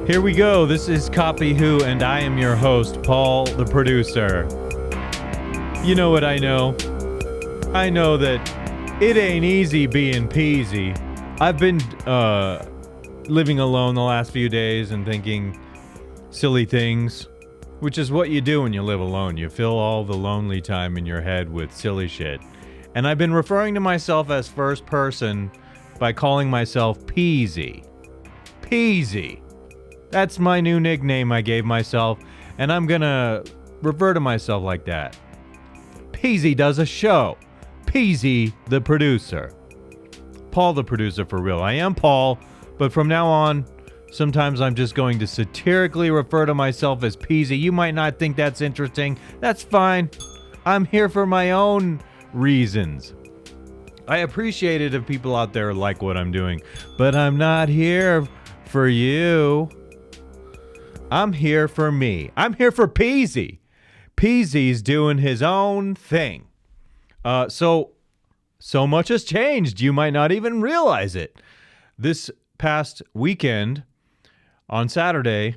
Here we go. This is Copy Who, and I am your host, Paul, the producer. You know what I know? I know that it ain't easy being Peazy. I've been living alone the last few days and thinking silly things, which is what you do when you live alone. You fill all the lonely time in your head with silly shit. And I've been referring to myself as first person by calling myself Peazy. Peazy. That's my new nickname I gave myself, and I'm gonna refer to myself like that. Peazy does a show. Peazy the producer. Paul the producer for real. I am Paul, but from now on, sometimes I'm just going to satirically refer to myself as Peazy. You might not think that's interesting. That's fine. I'm here for my own reasons. I appreciate it if people out there like what I'm doing, but I'm not here for you. I'm here for me. I'm here for Peazy. Peazy's doing his own thing. So much has changed. You might not even realize it. This past weekend, on Saturday,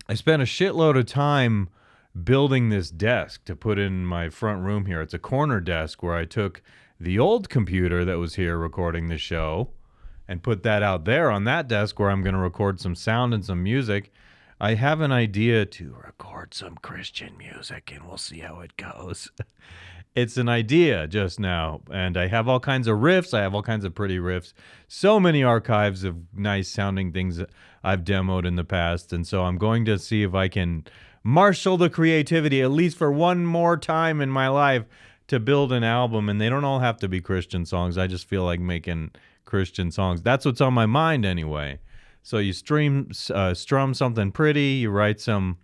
I spent a shitload of time building this desk to put in my front room here. It's a corner desk where I took the old computer that was here recording the show and put that out there on that desk where I'm going to record some sound and some music. I have an idea to record some Christian music, and we'll see how it goes. It's an idea just now, and I have all kinds of riffs. I have all kinds of pretty riffs. So many archives of nice-sounding things that I've demoed in the past, and so I'm going to see if I can marshal the creativity, at least for one more time in my life, to build an album. And they don't all have to be Christian songs. I just feel like making Christian songs. That's what's on my mind anyway. So you strum something pretty, you write some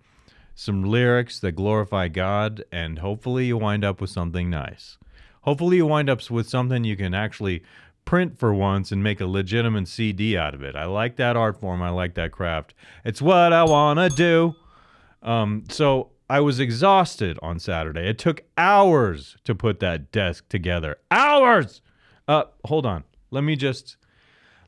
lyrics that glorify God, and hopefully you wind up with something nice. Hopefully you wind up with something you can actually print for once and make a legitimate CD out of it. I like that art form. I like that craft. It's what I want to do. So I was exhausted on Saturday. It took hours to put that desk together. Hours! Hold on.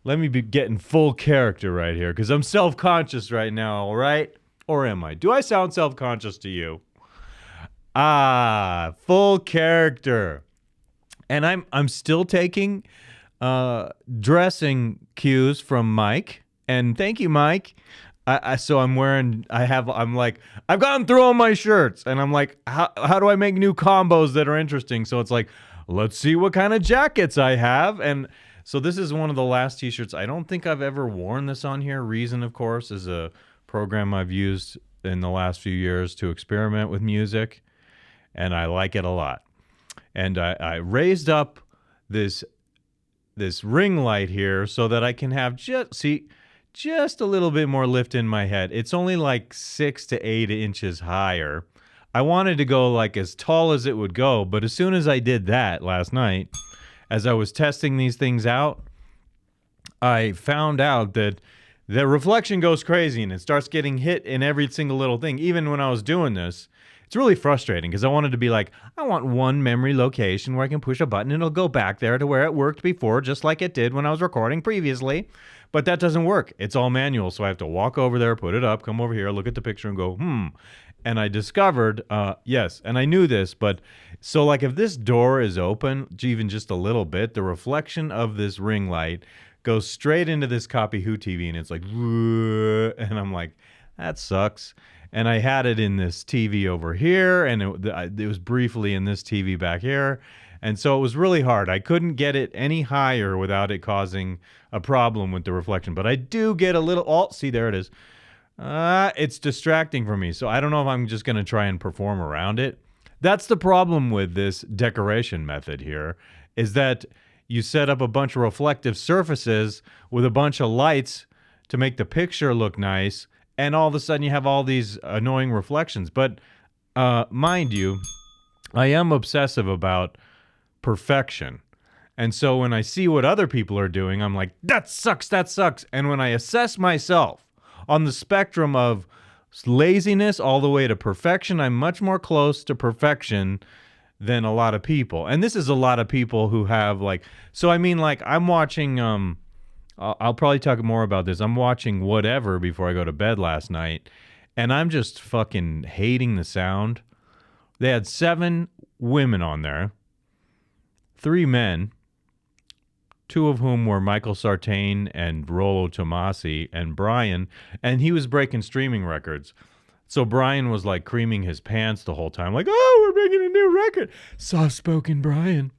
Let me be getting full character right here, because I'm self-conscious right now, all right? Or am I? Do I sound self-conscious to you? Full character. And I'm still taking dressing cues from Mike. And thank you, Mike. So I'm like, I've gone through all my shirts, and I'm like, how do I make new combos that are interesting? So it's like, let's see what kind of jackets I have. And so this is one of the last t-shirts. I don't think I've ever worn this on here. Reason, of course, is a program I've used in the last few years to experiment with music, and I like it a lot. And I raised up this ring light here so that I can have just a little bit more lift in my head. It's only like 6 to 8 inches higher. I wanted to go like as tall as it would go, but as soon as I did that last night, as I was testing these things out, I found out that the reflection goes crazy and it starts getting hit in every single little thing. Even when I was doing this, it's really frustrating because I wanted to be like, I want one memory location where I can push a button and it'll go back there to where it worked before, just like it did when I was recording previously. But that doesn't work. It's all manual, so I have to walk over there, put it up, come over here, look at the picture and go, And I discovered, yes, and I knew this, but so like if this door is open, even just a little bit, the reflection of this ring light goes straight into this Copy Who TV, and it's like, and I'm like, that sucks. And I had it in this TV over here, and it was briefly in this TV back here, and so it was really hard. I couldn't get it any higher without it causing a problem with the reflection, but I do get a little, see, there it is. It's distracting for me, so I don't know if I'm just going to try and perform around it. That's the problem with this decoration method here, is that you set up a bunch of reflective surfaces with a bunch of lights to make the picture look nice, and all of a sudden you have all these annoying reflections. But mind you, I am obsessive about perfection. And so when I see what other people are doing, I'm like, that sucks. And when I assess myself on the spectrum of laziness all the way to perfection, I'm much more close to perfection than a lot of people. And this is a lot of people who have like, so I mean, like I'm watching I'll probably talk more about this. I'm watching Whatever before I go to bed last night, and I'm just fucking hating the sound. They had 7 women on there, 3 men, 2 of whom were Michael Sartain and Rollo Tomassi and Brian, and he was breaking streaming records. So Brian was like creaming his pants the whole time, like, oh, we're making a new record. Soft-spoken Brian.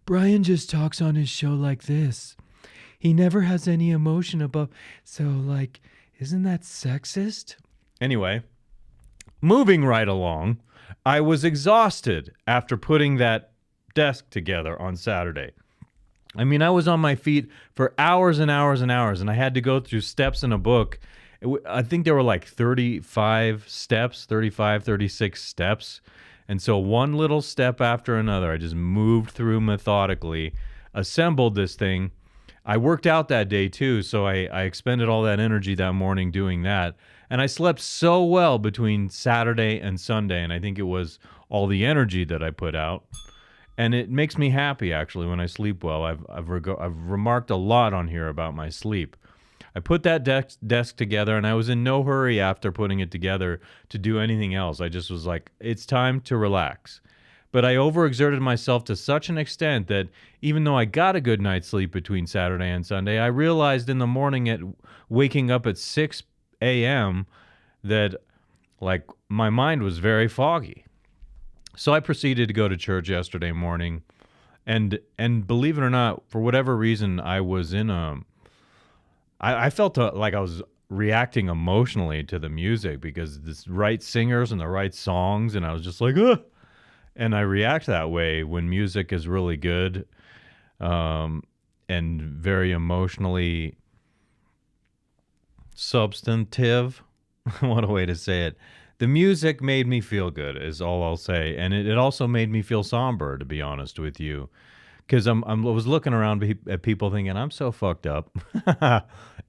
Brian just talks on his show like this. He never has any emotion above. So, like, isn't that sexist? Anyway, moving right along, I was exhausted after putting that desk together on Saturday. I mean, I was on my feet for hours and hours and hours, and I had to go through steps in a book. I think there were like 35 steps, 35, 36 steps. And so one little step after another, I just moved through methodically, assembled this thing. I worked out that day too, so I expended all that energy that morning doing that. And I slept so well between Saturday and Sunday, and I think it was all the energy that I put out. And it makes me happy, actually, when I sleep well. I've remarked a lot on here about my sleep. I put that desk together, and I was in no hurry after putting it together to do anything else. I just was like, it's time to relax. But I overexerted myself to such an extent that even though I got a good night's sleep between Saturday and Sunday, I realized in the morning at waking up at 6 a.m. that, like, my mind was very foggy. So I proceeded to go to church yesterday morning, and believe it or not, for whatever reason, I was in I felt like I was reacting emotionally to the music because the right singers and the right songs, and I was just like, ugh! And I react that way when music is really good, and very emotionally substantive. What a way to say it. The music made me feel good, is all I'll say. And it also made me feel somber, to be honest with you. Because I was looking around at people thinking, I'm so fucked up.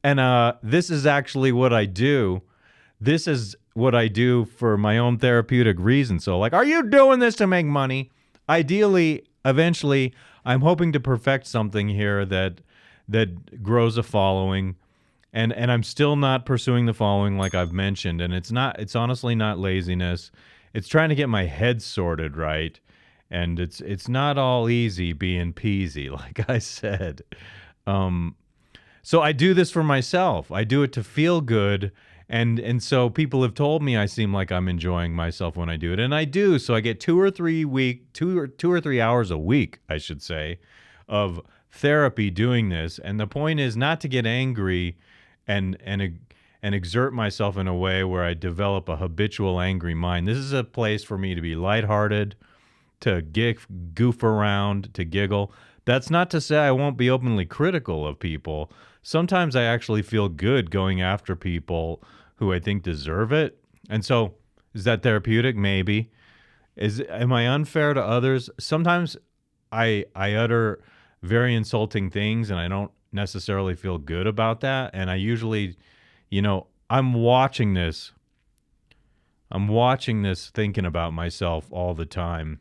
And this is actually what I do. This is what I do for my own therapeutic reason. So, like, are you doing this to make money? Ideally, eventually, I'm hoping to perfect something here that grows a following. And I'm still not pursuing the following like I've mentioned. And it's honestly not laziness. It's trying to get my head sorted right. And it's not all easy being Peazy, like I said. So I do this for myself. I do it to feel good. And so people have told me I seem like I'm enjoying myself when I do it. And I do. So I get 2 or 3 hours a week, I should say, of therapy doing this. And the point is not to get angry and exert myself in a way where I develop a habitual angry mind. This is a place for me to be lighthearted, to goof around, to giggle. That's not to say I won't be openly critical of people. Sometimes I actually feel good going after people who I think deserve it. And so, is that therapeutic? Maybe. Am I unfair to others? Sometimes I utter very insulting things and I don't necessarily feel good about that. And I usually, I'm watching this thinking about myself all the time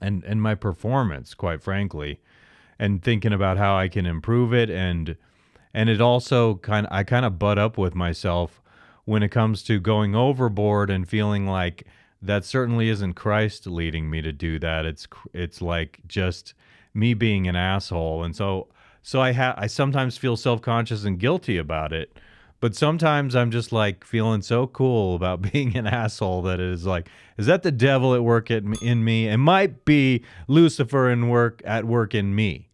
and my performance, quite frankly, and thinking about how I can improve it. And it also I kind of butt up with myself when it comes to going overboard and feeling like that certainly isn't Christ leading me to do that. It's like just me being an asshole. And so I sometimes feel self-conscious and guilty about it. But sometimes I'm just like feeling so cool about being an asshole that it is like, is that the devil at work in me? It might be Lucifer at work in me.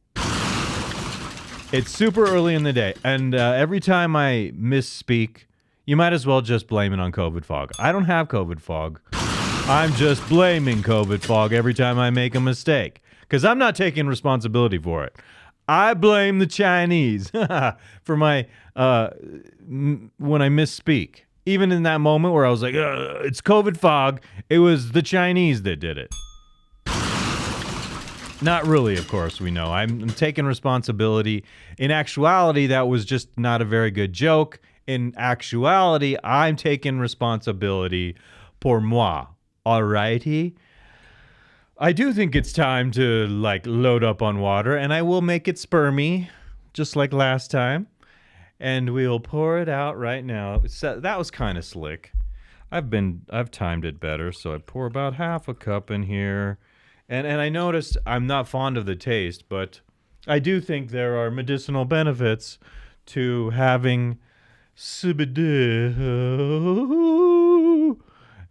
It's super early in the day, and every time I misspeak, you might as well just blame it on COVID fog. I don't have COVID fog. I'm just blaming COVID fog every time I make a mistake, because I'm not taking responsibility for it. I blame the Chinese for my when I misspeak. Even in that moment where I was like, it's COVID fog, it was the Chinese that did it. Not really, of course, we know. I'm taking responsibility. In actuality, that was just not a very good joke. In actuality, I'm taking responsibility pour moi. Alrighty? I do think it's time to, load up on water, and I will make it spermy. just like last time. And we'll pour it out right now. That was kind of slick. I've timed it better, so I pour about half a cup in here. And I noticed I'm not fond of the taste, but I do think there are medicinal benefits to having CBD.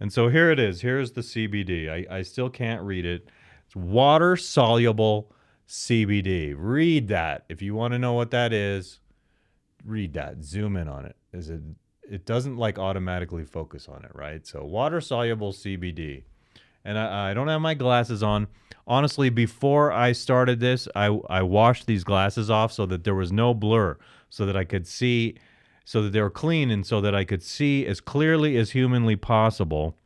And so here it is. Here's the CBD. I still can't read it. It's water-soluble CBD. Read that. If you want to know what that is, read that. Zoom in on it. It doesn't like automatically focus on it, right? So water-soluble CBD. And I don't have my glasses on. Honestly, before I started this, I washed these glasses off so that there was no blur, so that I could see, so that they were clean and so that I could see as clearly as humanly possible.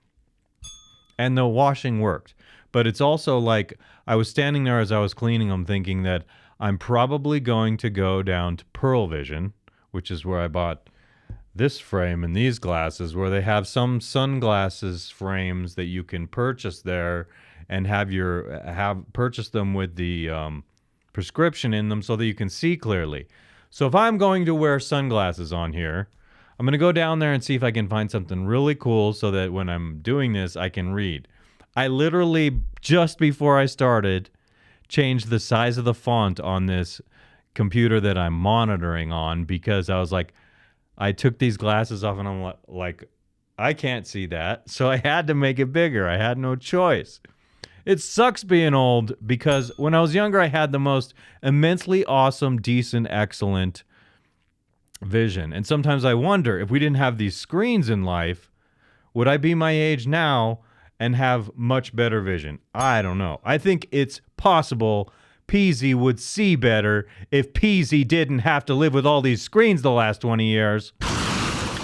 And the washing worked. But it's also like I was standing there as I was cleaning them thinking that I'm probably going to go down to Pearl Vision, which is where I bought this frame and these glasses, where they have some sunglasses frames that you can purchase there and purchase them with the prescription in them so that you can see clearly. So if I'm going to wear sunglasses on here, I'm going to go down there and see if I can find something really cool so that when I'm doing this, I can read. I literally, just before I started, changed the size of the font on this computer that I'm monitoring on because I was like, I took these glasses off and I'm like, I can't see that. So I had to make it bigger. I had no choice. It sucks being old because when I was younger, I had the most immensely awesome, decent, excellent vision. And sometimes I wonder if we didn't have these screens in life, would I be my age now and have much better vision? I don't know. I think it's possible Peazy would see better if Peazy didn't have to live with all these screens the last 20 years.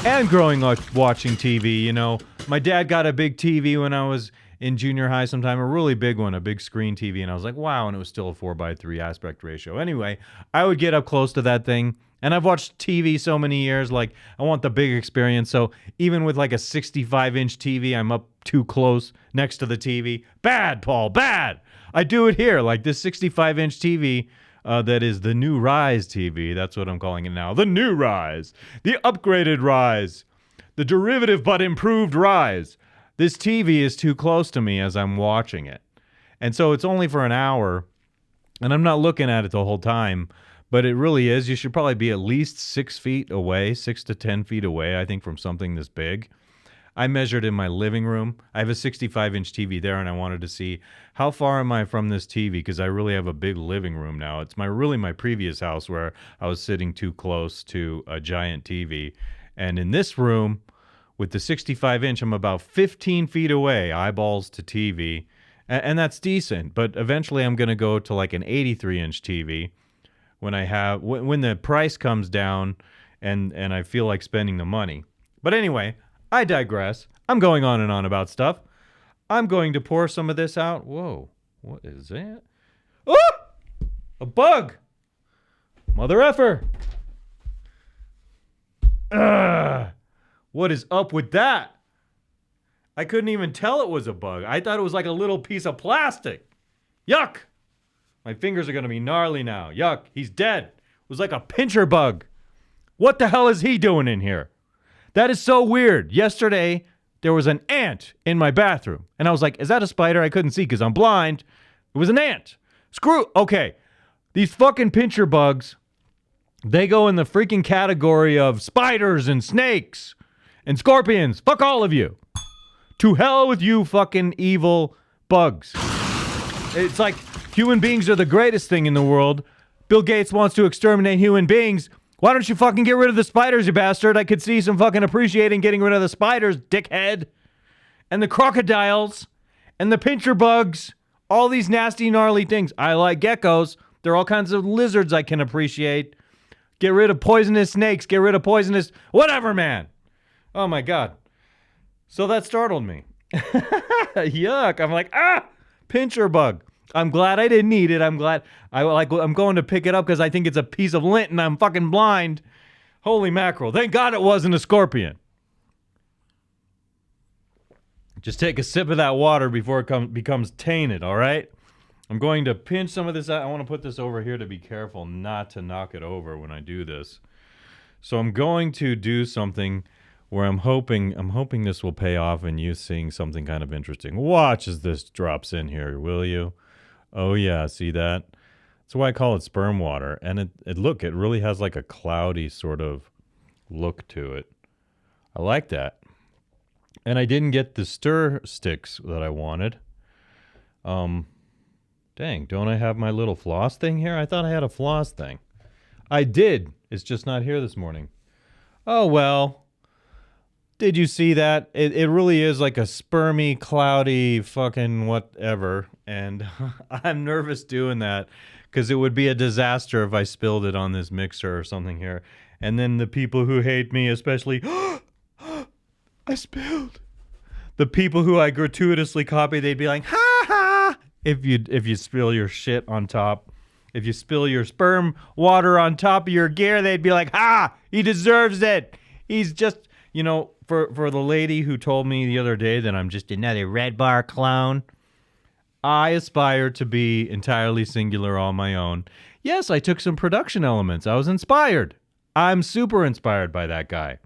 And growing up watching TV, you know. My dad got a big TV when I was in junior high sometime, a really big one, a big screen TV, and I was like, wow, and it was still a 4:3 aspect ratio. Anyway, I would get up close to that thing, and I've watched TV so many years, like, I want the big experience, so even with like a 65-inch TV, I'm up too close next to the TV. Bad, Paul, bad! I do it here, like this 65-inch TV that is the new Rise TV. That's what I'm calling it now. The new Rise. The upgraded Rise. The derivative but improved Rise. This TV is too close to me as I'm watching it. And so it's only for an hour, and I'm not looking at it the whole time, but it really is. You should probably be at least 6 feet away, 6 to 10 feet away, I think, from something this big. I measured in my living room. I have a 65-inch TV there, and I wanted to see how far am I from this TV, because I really have a big living room now. It's my previous house where I was sitting too close to a giant TV. And in this room, with the 65-inch, I'm about 15 feet away, eyeballs to TV. And that's decent, but eventually I'm going to go to like an 83-inch TV when the price comes down and I feel like spending the money. But anyway, I digress. I'm going on and on about stuff. I'm going to pour some of this out. Whoa, what is that? Oh! A bug! Mother effer! Ugh! What is up with that? I couldn't even tell it was a bug. I thought it was like a little piece of plastic. Yuck! My fingers are going to be gnarly now. Yuck, he's dead. It was like a pincher bug. What the hell is he doing in here? That is so weird. Yesterday, there was an ant in my bathroom. And I was like, is that a spider? I couldn't see because I'm blind. It was an ant. Okay. These fucking pincher bugs, they go in the freaking category of spiders and snakes and scorpions. Fuck all of you. To hell with you fucking evil bugs. It's like human beings are the greatest thing in the world. Bill Gates wants to exterminate human beings. Why don't you fucking get rid of the spiders, you bastard? I could see some fucking appreciating getting rid of the spiders, dickhead. And the crocodiles. And the pincher bugs. All these nasty, gnarly things. I like geckos. There are all kinds of lizards I can appreciate. Get rid of poisonous snakes. Get rid of poisonous... Whatever, man. Oh, my God. So that startled me. Yuck. I'm like, pincher bug. I'm glad I didn't eat it. I'm glad I'm going to pick it up because I think it's a piece of lint and I'm fucking blind. Holy mackerel. Thank God it wasn't a scorpion. Just take a sip of that water before it becomes tainted, all right? I'm going to pinch some of this out. I want to put this over here to be careful not to knock it over when I do this. So I'm going to do something where I'm hoping this will pay off and you seeing something kind of interesting. Watch as this drops in here, will you? Oh yeah, see that? That's why I call it sperm water. And it really has like a cloudy sort of look to it. I like that. And I didn't get the stir sticks that I wanted. Dang, don't I have my little floss thing here? I thought I had a floss thing. I did. It's just not here this morning. Oh, well. Did you see that? It really is like a spermy, cloudy fucking whatever. And I'm nervous doing that because it would be a disaster if I spilled it on this mixer or something here. And then the people who hate me, especially, I spilled. The people who I gratuitously copy, they'd be like, ha ha! If you spill your shit on top. If you spill your sperm water on top of your gear, they'd be like, ha! He deserves it! He's just, for the lady who told me the other day that I'm just another red bar clown, I aspire to be entirely singular on my own. Yes, I took some production elements. I was inspired. I'm super inspired by that guy.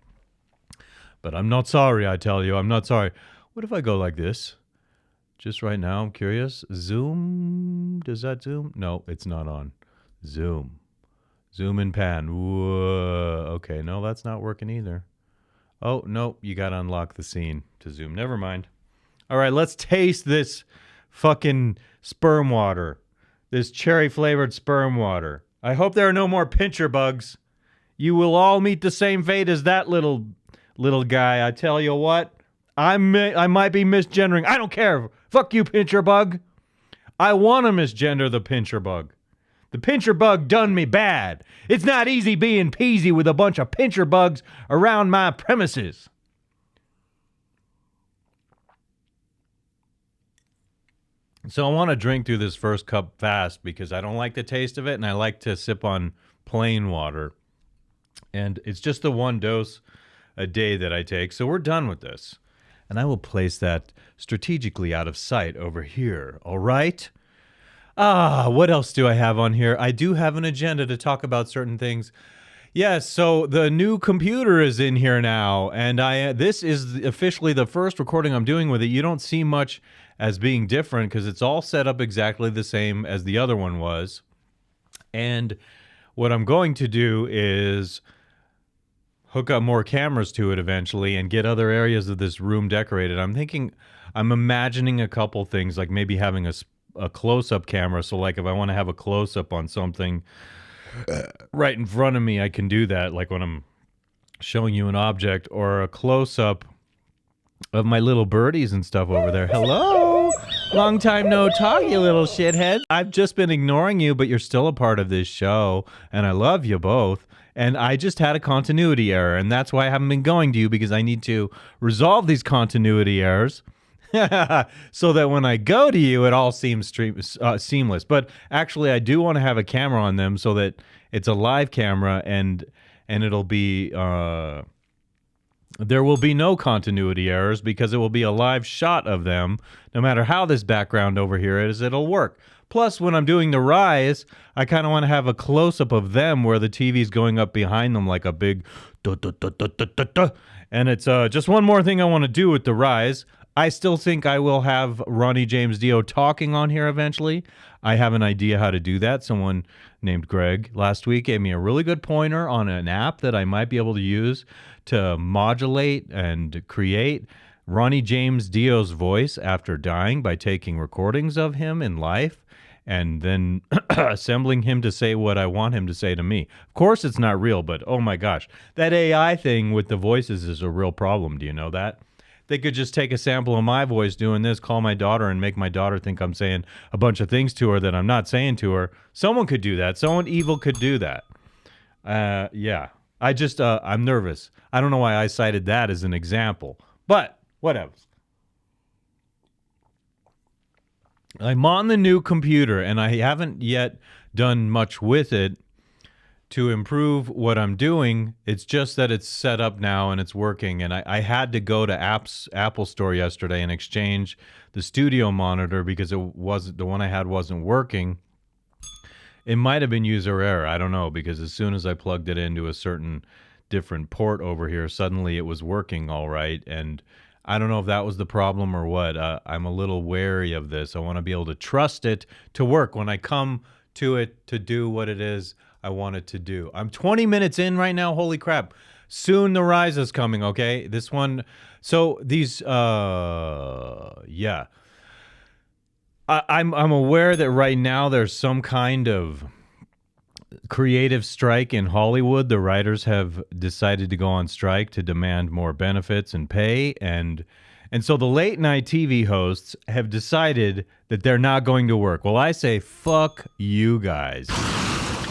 But I'm not sorry, I tell you. I'm not sorry. What if I go like this? Just right now, I'm curious. Zoom. Does that zoom? No, it's not on. Zoom. Zoom and pan. Whoa. Okay, no, that's not working either. Oh, no, you got to unlock the scene to zoom. Never mind. All right, let's taste this fucking sperm water. This cherry-flavored sperm water. I hope there are no more pincher bugs. You will all meet the same fate as that little guy. I tell you what. I might be misgendering. I don't care. Fuck you, pincher bug. I want to misgender the pincher bug. The pincher bug done me bad. It's not easy being Peazy with a bunch of pincher bugs around my premises. So I want to drink through this first cup fast because I don't like the taste of it and I like to sip on plain water. And it's just the one dose a day that I take. So we're done with this. And I will place that strategically out of sight over here. All right? What else do I have on here? I do have an agenda to talk about certain things. Yes, so the new computer is in here now. And this is officially the first recording I'm doing with it. You don't see much as being different because it's all set up exactly the same as the other one was. And what I'm going to do is hook up more cameras to it eventually and get other areas of this room decorated. I'm imagining a couple things, like maybe having a close-up camera. So like if I want to have a close-up on something right in front of me, I can do that. Like when I'm showing you an object, or a close-up of my little birdies and stuff over there. Hello? Long time no talk, you little shithead. I've just been ignoring you, but you're still a part of this show, and I love you both. And I just had a continuity error, and that's why I haven't been going to you, because I need to resolve these continuity errors so that when I go to you, it all seems seamless. But actually, I do want to have a camera on them so that it's a live camera, and it'll be there will be no continuity errors because it will be a live shot of them. No matter how this background over here is, it'll work. Plus, when I'm doing the rise, I kind of want to have a close-up of them where the TV's going up behind them like a big da-da-da-da-da-da-da. And it's just one more thing I want to do with the rise. I still think I will have Ronnie James Dio talking on here eventually. I have an idea how to do that. Someone named Greg last week gave me a really good pointer on an app that I might be able to use to modulate and create Ronnie James Dio's voice after dying by taking recordings of him in life and then assembling him to say what I want him to say to me. Of course, it's not real, but oh my gosh, that AI thing with the voices is a real problem. Do you know that? They could just take a sample of my voice doing this, call my daughter, and make my daughter think I'm saying a bunch of things to her that I'm not saying to her. Someone could do that. Someone evil could do that. Yeah. I'm nervous. I don't know why I cited that as an example, but whatever. I'm on the new computer, and I haven't yet done much with it to improve what I'm doing. It's just that it's set up now and it's working. And I had to go to Apple Store yesterday and exchange the studio monitor because the one I had wasn't working. It might have been user error. I don't know, because as soon as I plugged it into a certain different port over here, suddenly it was working all right. And I don't know if that was the problem or what. I'm a little wary of this. I want to be able to trust it to work when I come to it to do what it is I want it to do. I'm 20 minutes in right now. Holy crap. Soon the rise is coming, okay? This one. So these, yeah. I'm aware that right now there's some kind of creative strike in Hollywood. The writers have decided to go on strike to demand more benefits and pay, and so the late night TV hosts have decided that they're not going to work. Well, I say fuck you guys.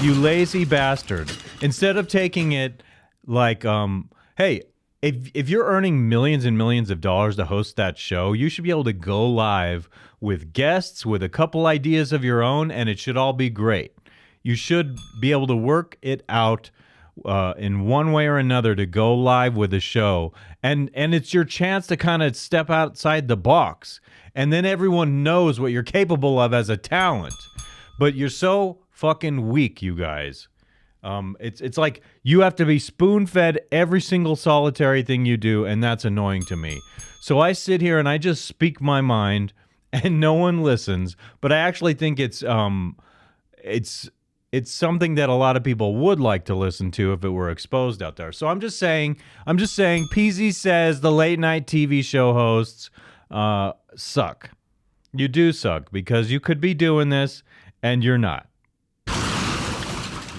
You lazy bastards. Instead of taking it like hey, if you're earning millions and millions of dollars to host that show, you should be able to go live with guests with a couple ideas of your own, and it should all be great. You should be able to work it out in one way or another to go live with a show. And it's your chance to kind of step outside the box. And then everyone knows what you're capable of as a talent. But you're so fucking weak, you guys. It's like you have to be spoon-fed every single solitary thing you do, and that's annoying to me. So I sit here and I just speak my mind, and no one listens. But I actually think it's something that a lot of people would like to listen to if it were exposed out there. So I'm just saying, Peazy says the late night TV show hosts suck. You do suck because you could be doing this and you're not.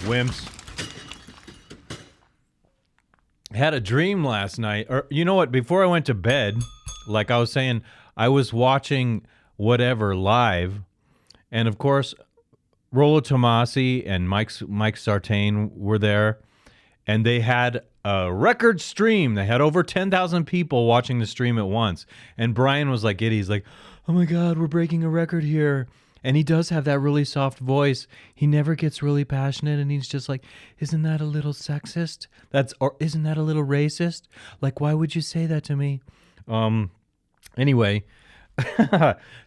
Wimps. Had a dream last night, or you know what, before I went to bed, like I was saying, I was watching whatever live, and of course Rollo Tomassi and Mike Sartain were there, and they had a record stream. They had over 10,000 people watching the stream at once. And Brian was like giddy. He's like, oh my God, we're breaking a record here. And he does have that really soft voice. He never gets really passionate, and he's just like, isn't that a little sexist? Or isn't that a little racist? Like, why would you say that to me? Anyway,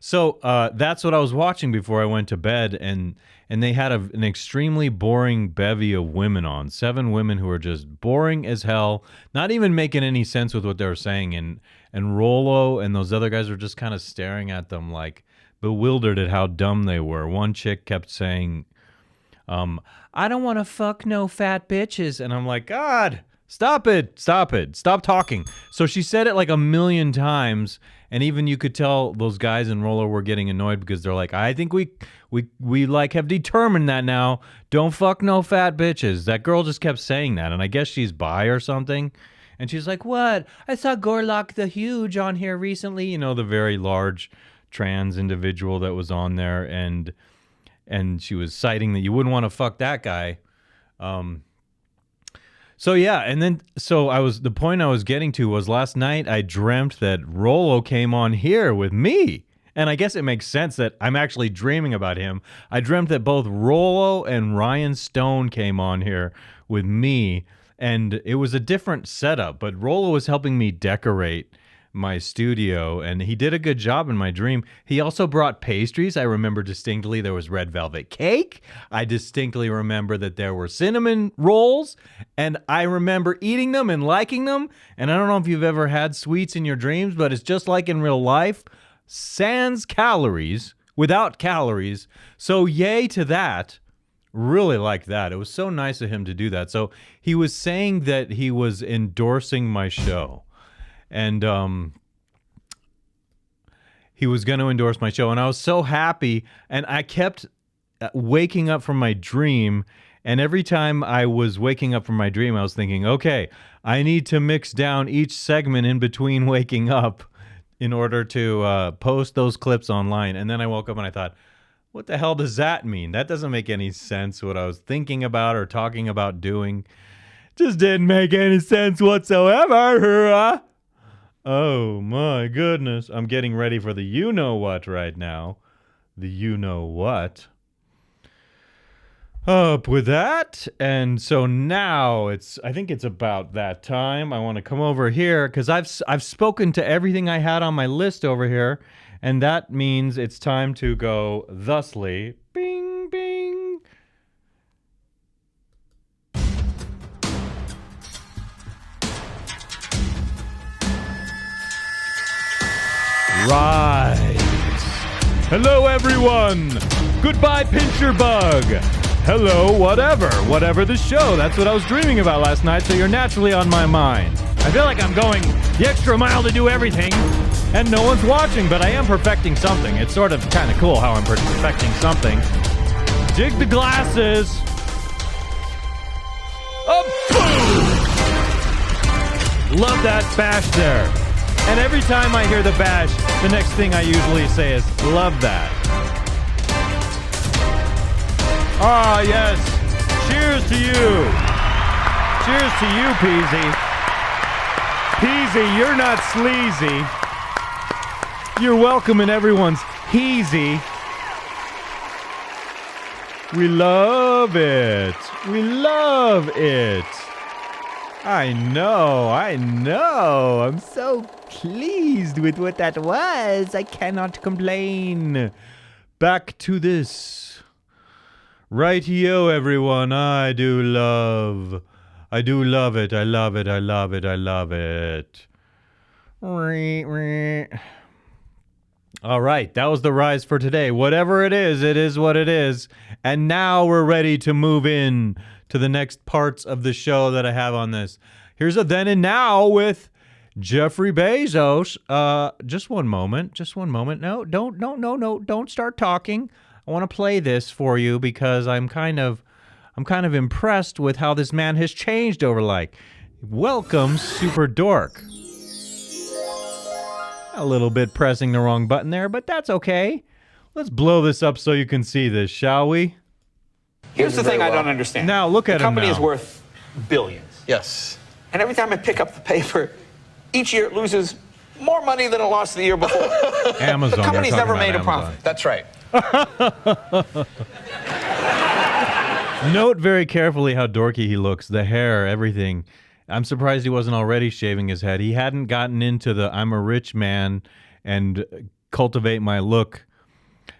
so that's what I was watching before I went to bed, and they had an extremely boring bevy of women on. 7 women who were just boring as hell, not even making any sense with what they were saying, and Rollo and those other guys were just kind of staring at them like bewildered at how dumb they were. One chick kept saying, I don't want to fuck no fat bitches, and I'm like, God, stop it, stop talking. So she said it like a million times, and even you could tell those guys in Rollo were getting annoyed because they're like, I think we like have determined that now. Don't fuck no fat bitches. That girl just kept saying that, and I guess she's bi or something. And she's like, what? I saw Gorlock the Huge on here recently. You know, the very large trans individual that was on there, and she was citing that you wouldn't want to fuck that guy. So yeah, and then the point I was getting to was last night I dreamt that Rollo came on here with me. And I guess it makes sense that I'm actually dreaming about him. I dreamt that both Rollo and Ryan Stone came on here with me, and it was a different setup, but Rollo was helping me decorate my studio, and he did a good job in my dream. He also brought pastries. I remember distinctly there was red velvet cake. I distinctly remember that there were cinnamon rolls, and I remember eating them and liking them. And I don't know if you've ever had sweets in your dreams, but it's just like in real life. Sans calories, without calories. So yay to that. Really like that. It was so nice of him to do that. So he was saying that he was endorsing my show. And he was going to endorse my show, and I was so happy, and I kept waking up from my dream, and every time I was waking up from my dream, I was thinking, okay, I need to mix down each segment in between waking up in order to post those clips online. And then I woke up and I thought, what the hell does that mean? That doesn't make any sense, what I was thinking about or talking about doing. Just didn't make any sense whatsoever. Oh my goodness. I'm getting ready for the you-know-what right now. The you-know-what. up with that. And so now I think it's about that time. I want to come over here because I've spoken to everything I had on my list over here, and that means it's time to go thusly. Bing, bing. Right. Hello, everyone. Goodbye, Pincher Bug. Hello, whatever the show. That's what I was dreaming about last night, so you're naturally on my mind. I feel like I'm going the extra mile to do everything, and no one's watching, but I am perfecting something. It's sort of kind of cool how I'm perfecting something. Dig the glasses. Boom! Love that bash there. And every time I hear the bash, the next thing I usually say is, love that. Ah, yes. Cheers to you. Cheers to you, Peazy. Peazy, you're not sleazy. You're welcome in everyone's heezy. We love it. We love it. I know. I'm so pleased with what that was. I cannot complain. Back to this. Rightio, everyone. I do love it. I love it. I love it. All right, that was the rise for today. Whatever it is what it is. And now we're ready to move in to the next parts of the show that I have on this. Here's a then and now with Jeffrey Bezos. Just one moment. No, don't start talking. I want to play this for you because I'm kind of impressed with how this man has changed over welcome, Super Dork. A little bit pressing the wrong button there, but that's okay. Let's blow this up so you can see this, shall we? Here's the thing I don't understand. Now, look at him now. The company is worth billions. Yes. And every time I pick up the paper, each year it loses more money than it lost the year before. Amazon. The company's never made a profit. That's right. Note very carefully how dorky he looks. The hair, everything. I'm surprised he wasn't already shaving his head. He hadn't gotten into the I'm a rich man and cultivate my look.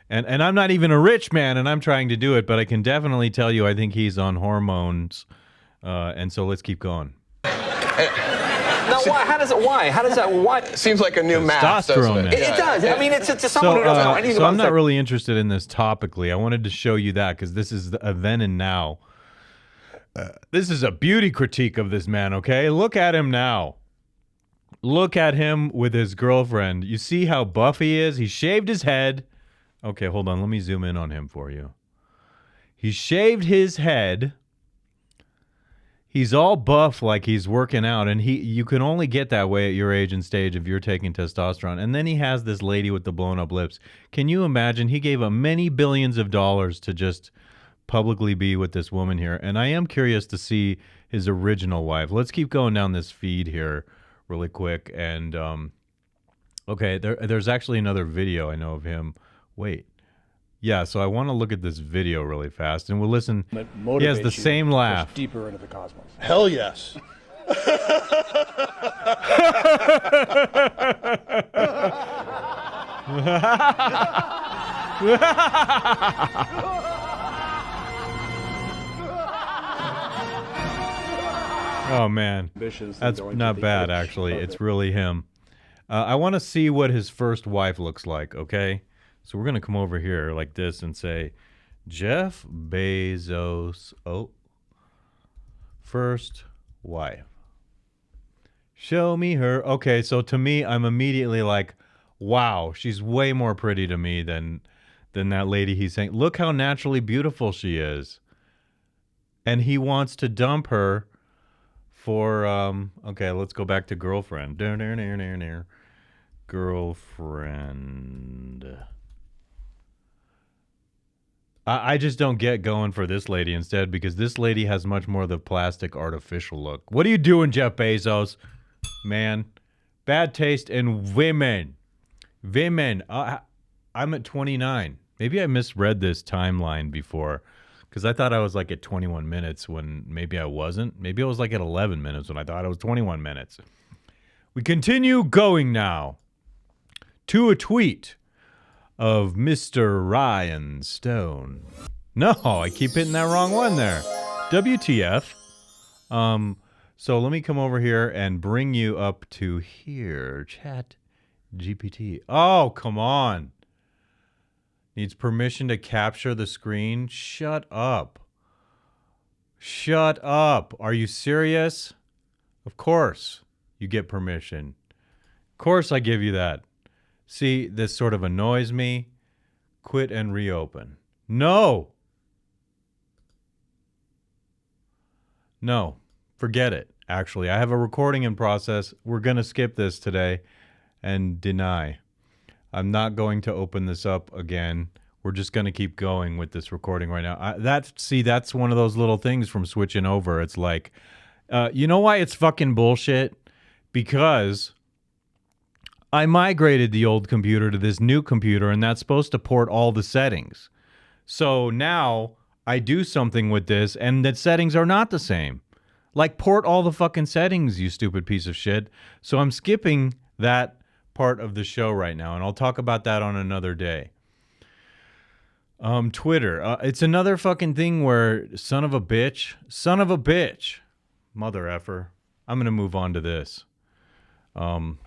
And I'm not even a rich man, and I'm trying to do it, but I can definitely tell you I think he's on hormones. And so let's keep going. Now, why? How does that? Why? Seems like a new math, doesn't it? It does. I mean, it's to someone who doesn't know anything about I'm not really interested in this topically. I wanted to show you that because this is a then and now. This is a beauty critique of this man, okay? Look at him now. Look at him with his girlfriend. You see how buff he is? He shaved his head. Okay, hold on. Let me zoom in on him for you. He shaved his head. He's all buff like he's working out, and you can only get that way at your age and stage if you're taking testosterone. And then he has this lady with the blown up lips. Can you imagine? He gave him many billions of dollars to just publicly be with this woman here. And I am curious to see his original wife. Let's keep going down this feed here really quick. And okay, there's actually another video I know of him. Wait. Yeah, so I want to look at this video really fast, and we'll listen. He has the same laugh. Deeper into the cosmos. Hell yes. Oh man, that's not bad actually. It's really him. I want to see what his first wife looks like. Okay. So we're going to come over here like this and say, Jeff Bezos, first wife. Show me her. Okay, so to me, I'm immediately like, wow, she's way more pretty to me than that lady he's saying. Look how naturally beautiful she is. And he wants to dump her for, okay, let's go back to girlfriend. Girlfriend. I just don't get going for this lady instead because this lady has much more of the plastic artificial look. What are you doing, Jeff Bezos? Man, bad taste in women. I'm at 29. Maybe I misread this timeline before because I thought I was like at 21 minutes when maybe I wasn't. Maybe I was like at 11 minutes when I thought I was 21 minutes. We continue going now to a tweet of Mr. Ryan Stone. No, I keep hitting that wrong one there. WTF. So let me come over here and bring you up to here. Chat GPT. Oh, come on. Needs permission to capture the screen? Shut up. Shut up. Are you serious? Of course you get permission. Of course I give you that. See, this sort of annoys me. Quit and reopen. No. No. Forget it. Actually, I have a recording in process. We're going to skip this today and deny. I'm not going to open this up again. We're just going to keep going with this recording right now. That's one of those little things from switching over. It's like, you know why it's fucking bullshit? Because I migrated the old computer to this new computer, and that's supposed to port all the settings. So now I do something with this, and the settings are not the same. Like, port all the fucking settings, you stupid piece of shit. So I'm skipping that part of the show right now, and I'll talk about that on another day. Twitter. It's another fucking thing where son of a bitch, mother effer. I'm going to move on to this. I'm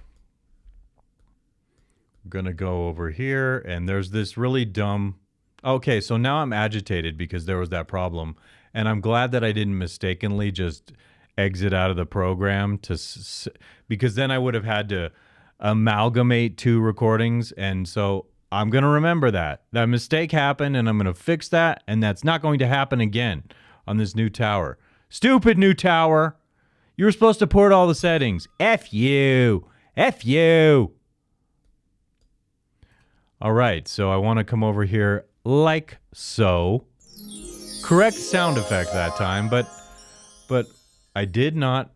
going to go over here, and there's this really dumb... Okay, so now I'm agitated because there was that problem. And I'm glad that I didn't mistakenly just exit out of the program because then I would have had to amalgamate two recordings. And so I'm going to remember that. That mistake happened, and I'm going to fix that. And that's not going to happen again on this new tower. Stupid new tower. You were supposed to port all the settings. F you. F you. All right, so I want to come over here like so. Correct sound effect that time, but I did not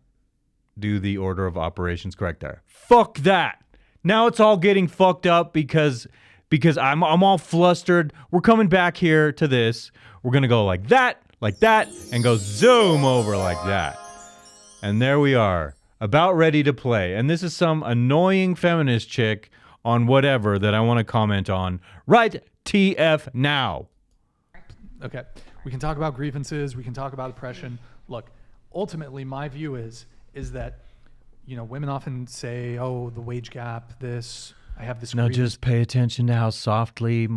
do the order of operations correct there. Fuck that. Now it's all getting fucked up because I'm all flustered. We're coming back here to this. We're going to go like that, and go zoom over like that. And there we are, about ready to play. And this is some annoying feminist chick on whatever that I want to comment on right TF now. Okay. We can talk about grievances. We can talk about oppression. Look, ultimately, my view is that, you know, women often say, oh, the wage gap, this, I have this. Now just pay attention to how softly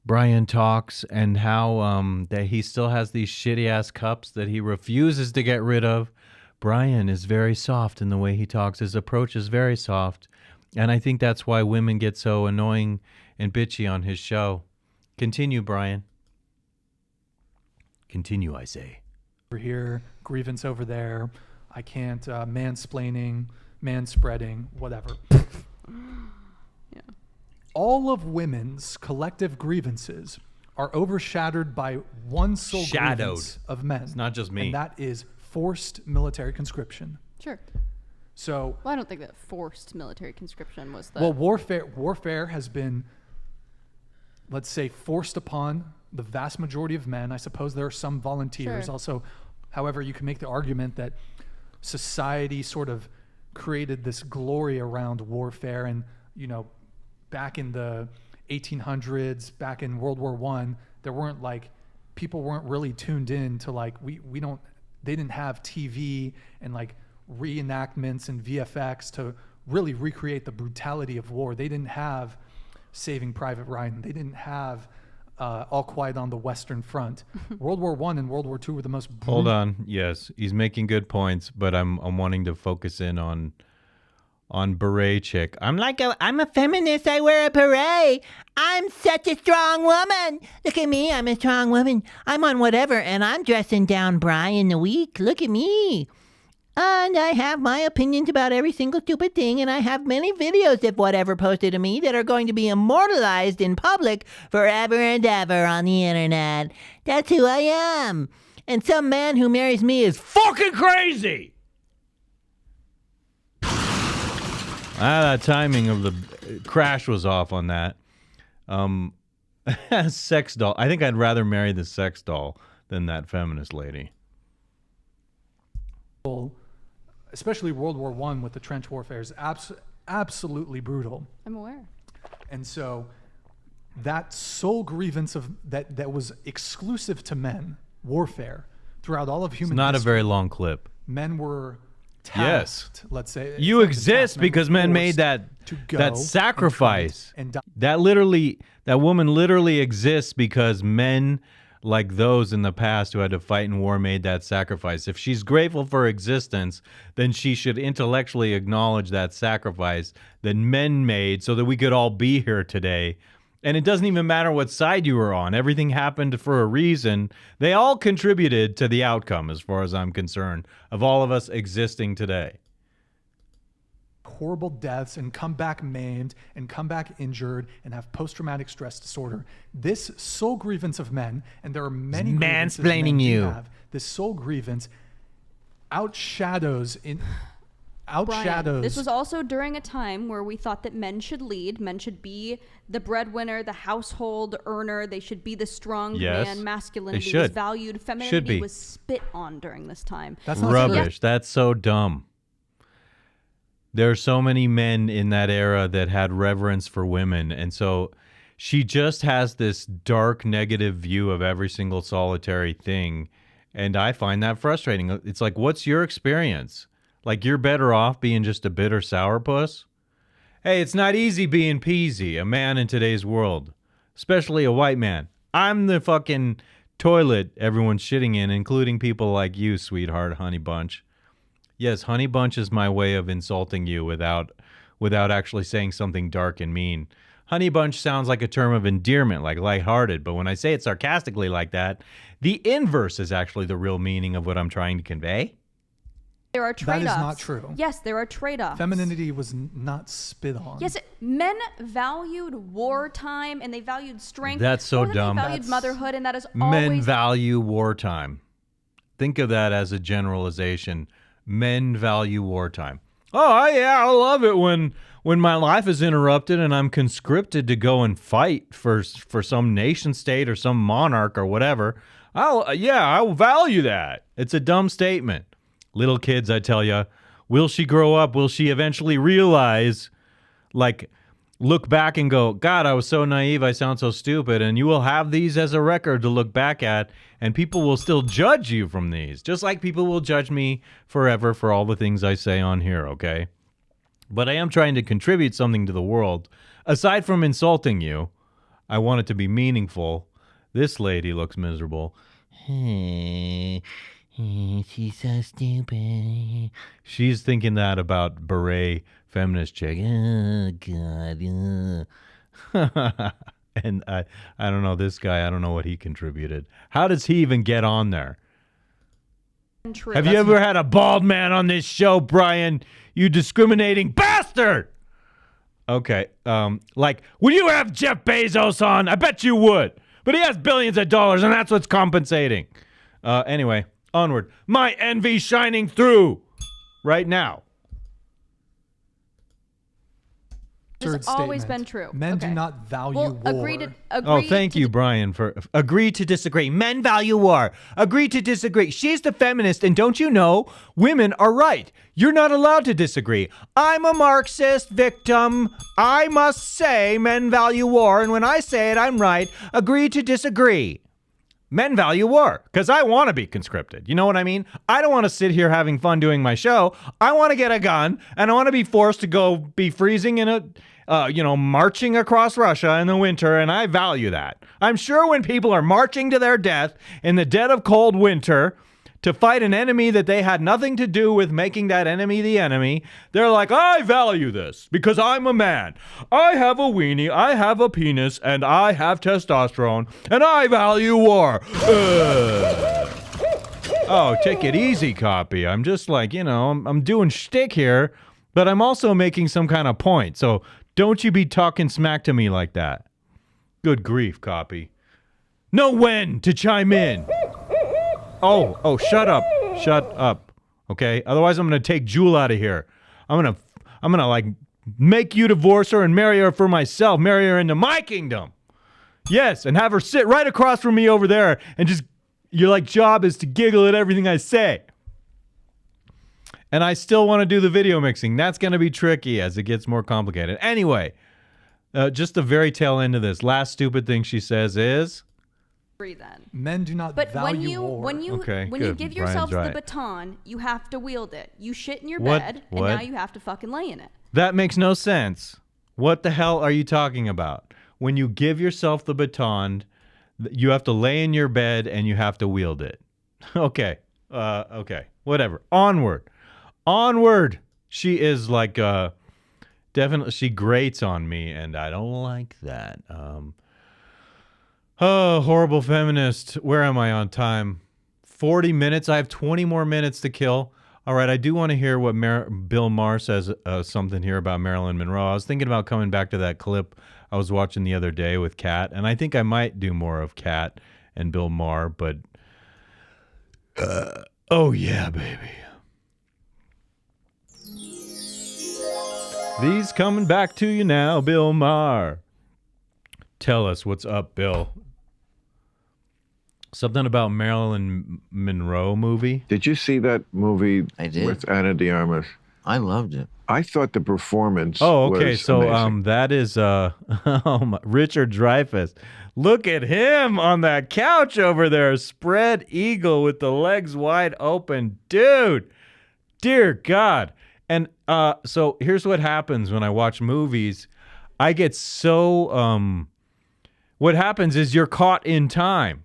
Brian talks and how that he still has these shitty-ass cups that he refuses to get rid of. Brian is very soft in the way he talks. His approach is very soft. And I think that's why women get so annoying and bitchy on his show. Continue, Brian. Continue, I say. Over here, grievance over there. I can't, mansplaining, manspreading, whatever. Yeah. All of women's collective grievances are overshadowed by one sole grievance of men. It's not just me. And that is forced military conscription. Sure. So, well, I don't think that forced military conscription was the... Well, warfare has been, let's say, forced upon the vast majority of men. I suppose there are some volunteers. Sure. Also, however, you can make the argument that society sort of created this glory around warfare. And, you know, back in the 1800s, back in World War I, there weren't like, people weren't really tuned in to like, they didn't have TV and like reenactments and VFX to really recreate the brutality of war. They didn't have Saving Private Ryan. They didn't have All Quiet on the Western Front. World War I and World War II were the most brutal. Hold on. Yes, he's making good points, but I'm wanting to focus in on beret chick. I'm a feminist. I wear a beret. I'm such a strong woman. Look at me. I'm a strong woman. I'm on whatever, and I'm dressing down Brian the Week. Look at me. And I have my opinions about every single stupid thing, and I have many videos of whatever posted to me that are going to be immortalized in public forever and ever on the internet. That's who I am. And some man who marries me is fucking crazy. That timing of the crash was off on that. Sex doll. I think I'd rather marry the sex doll than that feminist lady. Especially World War I with the trench warfare is absolutely brutal. I'm aware. And so that sole grievance of that was exclusive to men, warfare, throughout all of human It's not history. a very long clip. Men were Yes. tasked, let's say. You exist because men made that sacrifice. And die. That woman literally exists because men like those in the past who had to fight in war made that sacrifice. If she's grateful for existence, then she should intellectually acknowledge that sacrifice that men made so that we could all be here today. And it doesn't even matter what side you were on. Everything happened for a reason. They all contributed to the outcome, as far as I'm concerned, of all of us existing today. Horrible deaths and come back maimed and come back injured and have post-traumatic stress disorder. This sole grievance of men, and there are many grievances mansplaining men do you. have, this sole grievance outshadows. Brian, this was also during a time where we thought that men should lead. Men should be the breadwinner, the household earner. They should be the strong man. Masculinity was valued. Femininity was spit on during this time. That's not rubbish. true. That's so dumb. There are so many men in that era that had reverence for women. And so she just has this dark, negative view of every single solitary thing. And I find that frustrating. It's like, what's your experience? Like, you're better off being just a bitter sourpuss? Hey, it's not easy being Peazy, a man in today's world, especially a white man. I'm the fucking toilet everyone's shitting in, including people like you, sweetheart, honey bunch. Yes, honey bunch is my way of insulting you without actually saying something dark and mean. Honey bunch sounds like a term of endearment, like lighthearted, but when I say it sarcastically like that, the inverse is actually the real meaning of what I'm trying to convey. There are trade-offs. That is not true. Yes, there are trade-offs. Femininity was not spit on. Yes, men valued wartime and they valued strength. That's so more than dumb. They valued motherhood, and that is Men always value wartime. Think of that as a generalization. Men value wartime. Oh, yeah, I love it when my life is interrupted and I'm conscripted to go and fight for some nation state or some monarch or whatever. I'll value that. It's a dumb statement. Little kids, I tell you, will she grow up? Will she eventually realize, like, look back and go, God, I was so naive, I sound so stupid, and you will have these as a record to look back at, and people will still judge you from these, just like people will judge me forever for all the things I say on here, okay? But I am trying to contribute something to the world. Aside from insulting you, I want it to be meaningful. This lady looks miserable. She's so stupid. She's thinking that about beret feminist chick. Oh, God. And I don't know, this guy, I don't know what he contributed. How does he even get on there? true. Have you ever had a bald man on this show, Brian? You discriminating bastard! Okay, like, would you have Jeff Bezos on? I bet you would. But he has billions of dollars, and that's what's compensating. Anyway, onward. My envy shining through right now. It's always been true. Men do not value war. Agree Oh, thank you, Brian, for agree to disagree. Men value war. Agree to disagree. She's the feminist, and don't you know, women are right. You're not allowed to disagree. I'm a Marxist victim. I must say men value war, and when I say it, I'm right. Agree to disagree. Men value war, because I want to be conscripted. You know what I mean? I don't want to sit here having fun doing my show. I want to get a gun, and I want to be forced to go be freezing in a, marching across Russia in the winter, and I value that. I'm sure when people are marching to their death in the dead of cold winter to fight an enemy that they had nothing to do with making that enemy the enemy, they're like, I value this because I'm a man. I have a weenie, I have a penis, and I have testosterone, and I value war. Oh, take it easy, copy. I'm just like, I'm doing shtick here, but I'm also making some kind of point. So don't you be talking smack to me like that. Good grief, copy. Know when to chime in. Oh, shut up. Shut up. Okay? Otherwise, I'm going to take Jewel out of here. I'm going to like make you divorce her and marry her for myself. Marry her into my kingdom. Yes, and have her sit right across from me over there and just Your job is to giggle at everything I say. And I still want to do the video mixing. That's going to be tricky as it gets more complicated. Anyway, just the very tail end of this. Last stupid thing she says is... Then. Men do not value war. When you give yourselves the baton, you have to wield it. You shit in your bed, and now you have to fucking lay in it. That makes no sense. What the hell are you talking about? When you give yourself the baton, you have to lay in your bed and you have to wield it. Okay. Okay. Whatever. Onward. She is definitely, she grates on me, and I don't like that. Oh, horrible feminist. Where am I on time? 40 minutes. I have 20 more minutes to kill. All right, I do want to hear what Bill Maher says, something here about Marilyn Monroe. I was thinking about coming back to that clip I was watching the other day with Kat, and I think I might do more of Kat and Bill Maher, but oh yeah, baby. These coming back to you now, Bill Maher. Tell us what's up, Bill. Something about Marilyn Monroe movie. Did you see that movie with Ana de Armas? I loved it. I thought the performance was so amazing. that is Richard Dreyfus. Look at him on that couch over there, spread eagle with the legs wide open. Dude, dear God. And so here's what happens when I watch movies. I get so what happens is you're caught in time.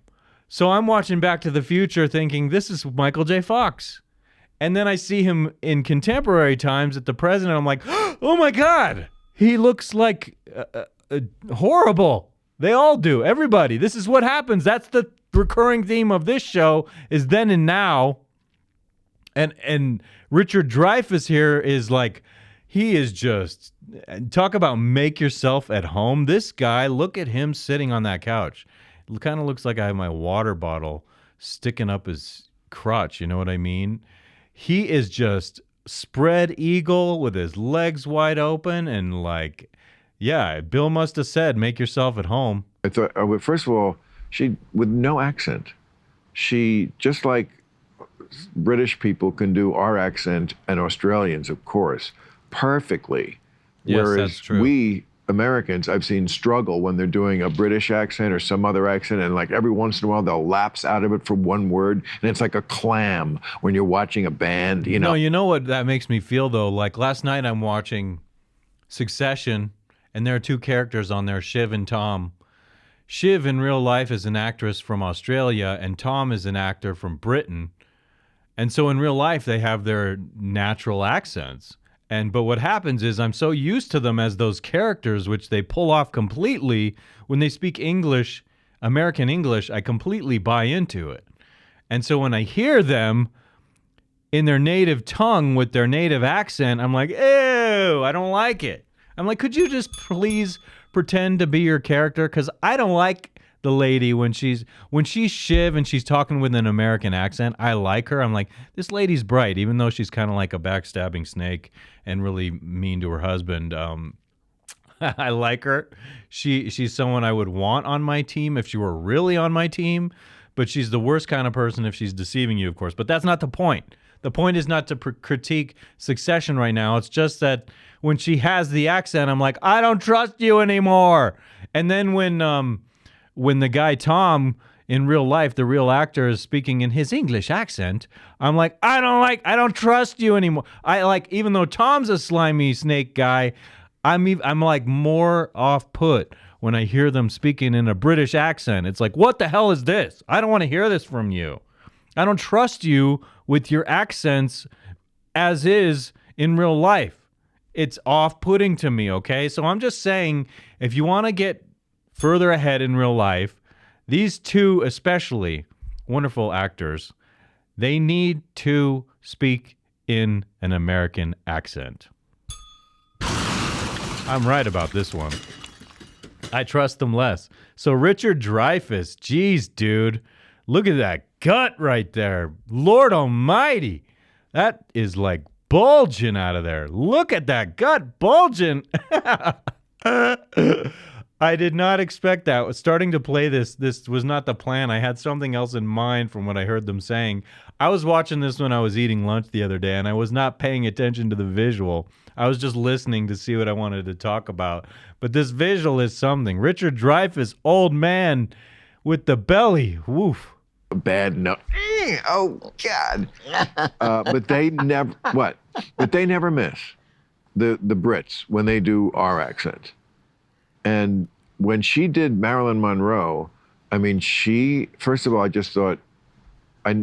So I'm watching Back to the Future thinking, this is Michael J. Fox. And then I see him in contemporary times at the present, and I'm like, oh my God, he looks like horrible. They all do. Everybody. This is what happens. That's the recurring theme of this show is then and now. And Richard Dreyfus here is he is just, talk about make yourself at home. This guy, look at him sitting on that couch. It kind of looks like I have my water bottle sticking up his crotch. You know what I mean? He is just spread eagle with his legs wide open and Bill must have said, make yourself at home. I thought, first of all, she, with no accent, she, just like British people can do our accent and Australians, of course, perfectly. Yes, whereas that's true. We Americans, I've seen struggle when they're doing a British accent or some other accent, and every once in a while they'll lapse out of it for one word, and it's like a clam when you're watching a band, you know. No, you know what that makes me feel though? Last night I'm watching Succession, and there are two characters on there, Shiv and Tom. Shiv in real life is an actress from Australia, and Tom is an actor from Britain. And so in real life they have their natural accents. But what happens is I'm so used to them as those characters, which they pull off completely. When they speak English, American English, I completely buy into it. And so when I hear them in their native tongue with their native accent, I'm like, ew, I don't like it. I'm like, could you just please pretend to be your character? Because I don't like the lady when she's Shiv and she's talking with an American accent. I like her. I'm like, this lady's bright, even though she's kind of like a backstabbing snake and really mean to her husband. I like her. She's someone I would want on my team if she were really on my team, but she's the worst kind of person if she's deceiving you, of course. But that's not the point. The point is not to critique Succession right now. It's just that when she has the accent, I'm like, I don't trust you anymore. And then when the guy Tom in real life, the real actor, is speaking in his English accent, I'm like, I don't trust you anymore. Even though Tom's a slimy snake guy, I'm more off put when I hear them speaking in a British accent. It's like, what the hell is this? I don't want to hear this from you. I don't trust you with your accents as is in real life. It's off-putting to me, okay? So I'm just saying, if you want to get further ahead in real life, these two especially wonderful actors, they need to speak in an American accent. I'm right about this one. I trust them less. So Richard Dreyfus, geez, dude, look at that gut right there. Lord almighty. That is bulging out of there. Look at that gut bulging. I did not expect that. Starting to play this was not the plan. I had something else in mind from what I heard them saying. I was watching this when I was eating lunch the other day, and I was not paying attention to the visual. I was just listening to see what I wanted to talk about. But this visual is something. Richard Dreyfus, old man with the belly. Woof. Bad no. Oh God. But they never what? But they never miss the Brits when they do our accent. And when she did Marilyn Monroe, I mean, first of all, I just thought I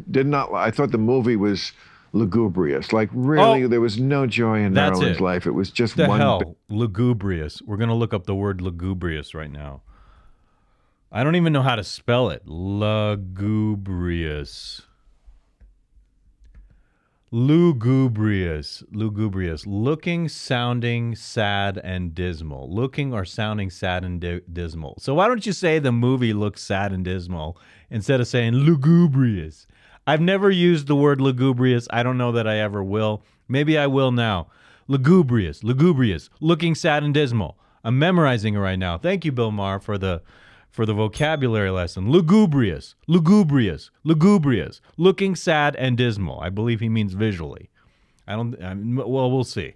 thought the movie was lugubrious. Like really, there was no joy in Marilyn's life. It was just the hell lugubrious. We're gonna look up the word lugubrious right now. I don't even know how to spell it. Lugubrious. Lugubrious. Looking, sounding, sad, and dismal. Looking or sounding sad and dismal. So why don't you say the movie looks sad and dismal instead of saying lugubrious? I've never used the word lugubrious. I don't know that I ever will. Maybe I will now. Lugubrious. Looking sad and dismal. I'm memorizing it right now. Thank you, Bill Maher, for the vocabulary lesson. Lugubrious. Looking sad and dismal. I believe he means visually. Well, we'll see.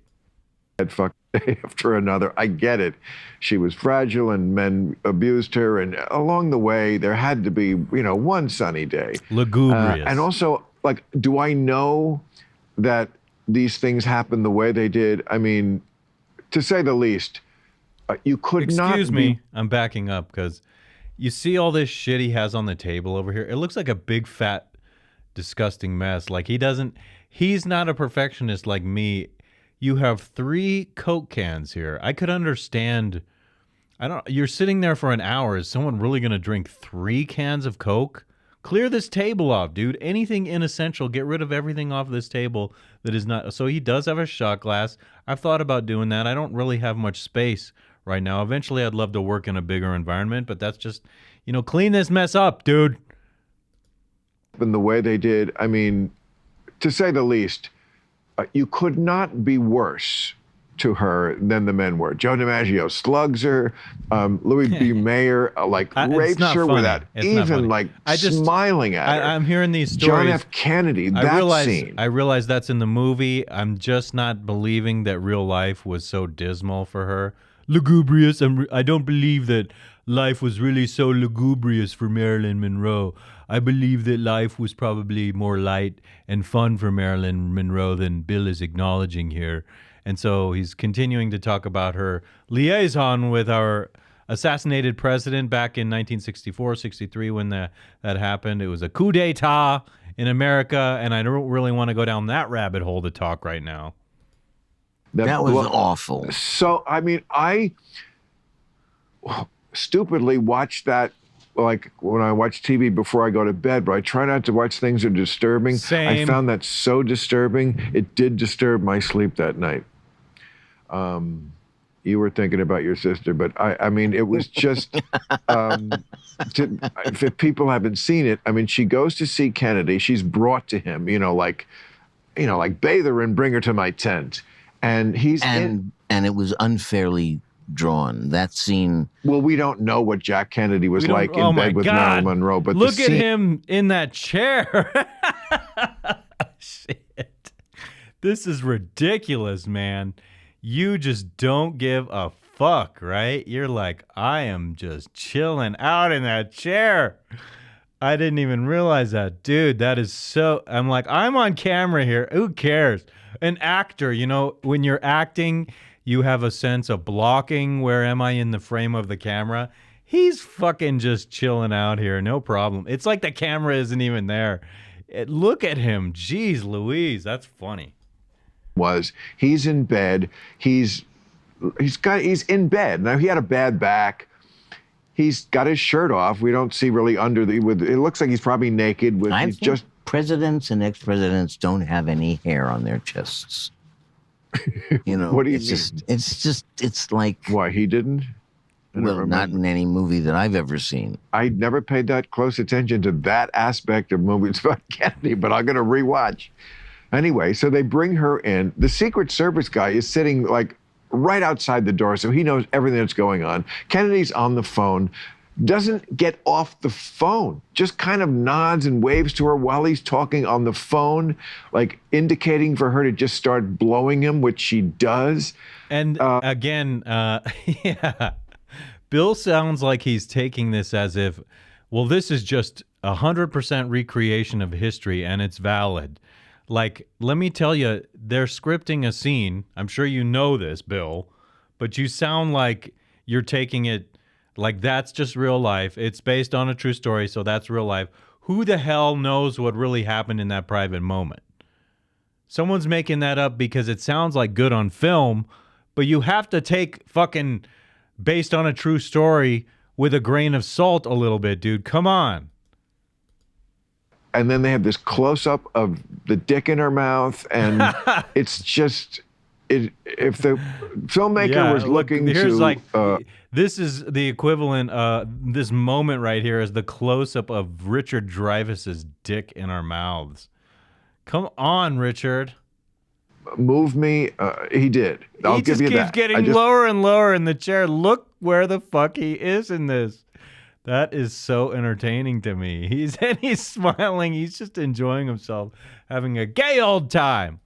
Fuck day after another. I get it. She was fragile and men abused her. And along the way, there had to be, one sunny day. Lugubrious. And also, like, do I know that these things happen the way they did? I mean, to say the least, you could not. Excuse me. I'm backing up because you see all this shit he has on the table over here. It looks like a big, fat, disgusting mess. Like he's not a perfectionist like me. You have 3 Coke cans here. I could understand. You're sitting there for an hour. Is someone really going to drink 3 cans of Coke? Clear this table off, dude. Anything inessential, get rid of everything off this table that is not. So he does have a shot glass. I've thought about doing that. I don't really have much space right now. Eventually, I'd love to work in a bigger environment, but that's just, clean this mess up, dude. In the way they did, I mean, to say the least, you could not be worse to her than the men were. Joe DiMaggio slugs her. Louis B. Mayer rapes her without even smiling at her. I'm hearing these stories. John F. Kennedy. Scene. I realize that's in the movie. I'm just not believing that real life was so dismal for her. Lugubrious. I don't believe that life was really so lugubrious for Marilyn Monroe. I believe that life was probably more light and fun for Marilyn Monroe than Bill is acknowledging here. And so he's continuing to talk about her liaison with our assassinated president back in 1964, 63 when that happened. It was a coup d'etat in America, and I don't really want to go down that rabbit hole to talk right now. That was awful. So, I mean, I stupidly watched that, like, when I watch TV before I go to bed, but I try not to watch things that are disturbing. Same. I found that so disturbing. It did disturb my sleep that night. You were thinking about your sister, but I mean, it was just, if people haven't seen it, I mean, she goes to see Kennedy. She's brought to him, like bathe her and bring her to my tent. And and it was unfairly drawn. That scene. Well, we don't know what Jack Kennedy was like in bed with Marilyn Monroe, but look at him in that chair. Shit. This is ridiculous, man. You just don't give a fuck, right? You're like, I am just chilling out in that chair. I didn't even realize that. Dude, that is so... I'm like, I'm on camera here. Who cares? An actor, when you're acting, you have a sense of blocking. Where am I in the frame of the camera? He's fucking just chilling out here. No problem. It's like the camera isn't even there. Look at him. Jeez Louise. That's funny. He's in bed. He's in bed. Now, he had a bad back. He's got his shirt off. We don't see really under it looks like he's probably naked. Presidents and ex-presidents don't have any hair on their chests. What do you mean? It's like... Why, he didn't? Well, not in any movie that I've ever seen. I never paid that close attention to that aspect of movies about Kennedy, but I'm going to rewatch. Anyway, so they bring her in. The Secret Service guy is sitting right outside the door, so he knows everything that's going on. Kennedy's on the phone, doesn't get off the phone, just kind of nods and waves to her while he's talking on the phone, like indicating for her to just start blowing him, which she does. And again, yeah, Bill sounds like he's taking this as if, well, this is just 100% recreation of history and it's valid. Like, let me tell you, they're scripting a scene. I'm sure you know this, Bill, but you sound like you're taking it like that's just real life. It's based on a true story, so that's real life. Who the hell knows what really happened in that private moment? Someone's making that up because it sounds like good on film, but you have to take fucking based on a true story with a grain of salt a little bit, dude. Come on. And then they have this close-up of the dick in her mouth, and it's just... if the filmmaker was looking here's to... like, this is the equivalent, this moment right here is the close-up of Richard Dreyfus's dick in our mouths. Come on, Richard. Move me. He did. I'll give you that. He just keeps getting lower and lower in the chair. Look where the fuck he is in this. That is so entertaining to me. He's smiling. He's just enjoying himself, having a gay old time.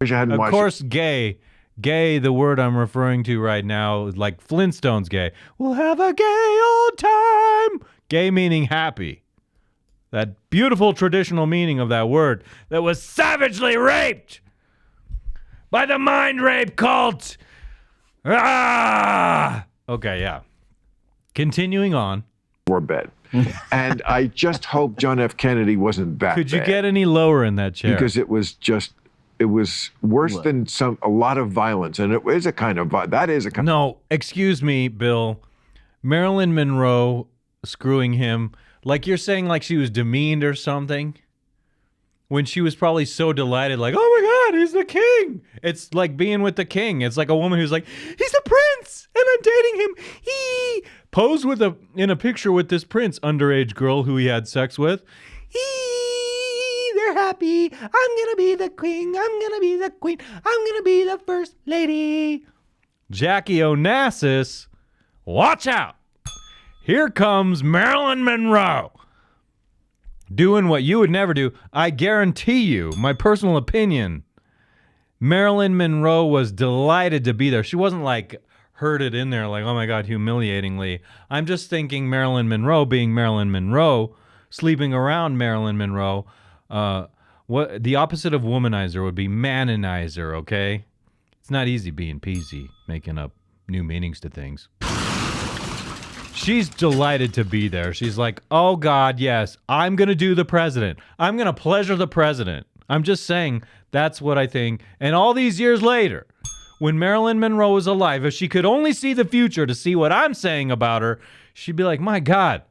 Of course, gay. Gay, the word I'm referring to right now, is like Flintstones gay. We'll have a gay old time. Gay meaning happy. That beautiful traditional meaning of that word that was savagely raped by the mind rape cult. Ah! Okay, yeah. Continuing on. Or bed. And I just hope John F. Kennedy wasn't that Could you bad, get any lower in that chair? because it was worse than a lot of violence, and it is a kind of No, excuse me, Bill. Marilyn Monroe screwing him, like you're saying, like she was demeaned or something, when she was probably so delighted, like, oh my God, he's the king. It's like being with the king. It's like a woman who's like, he's the prince, and I'm dating him. He posed in a picture with this prince, underage girl who he had sex with. They're happy. I'm gonna be the king. I'm gonna be the queen. I'm gonna be the first lady. Jackie Onassis, watch out. Here comes Marilyn Monroe. Doing what you would never do. I guarantee you, my personal opinion, Marilyn Monroe was delighted to be there. She wasn't like herded in there like, oh my God, humiliatingly. I'm just thinking Marilyn Monroe being Marilyn Monroe, sleeping around Marilyn Monroe. What the opposite of womanizer would be manonizer, okay? It's not easy being Peazy, making up new meanings to things. She's delighted to be there. She's like, oh God, yes, I'm going to do the president. I'm going to pleasure the president. I'm just saying that's what I think. And all these years later, when Marilyn Monroe was alive, if she could only see the future to see what I'm saying about her, she'd be like, my God,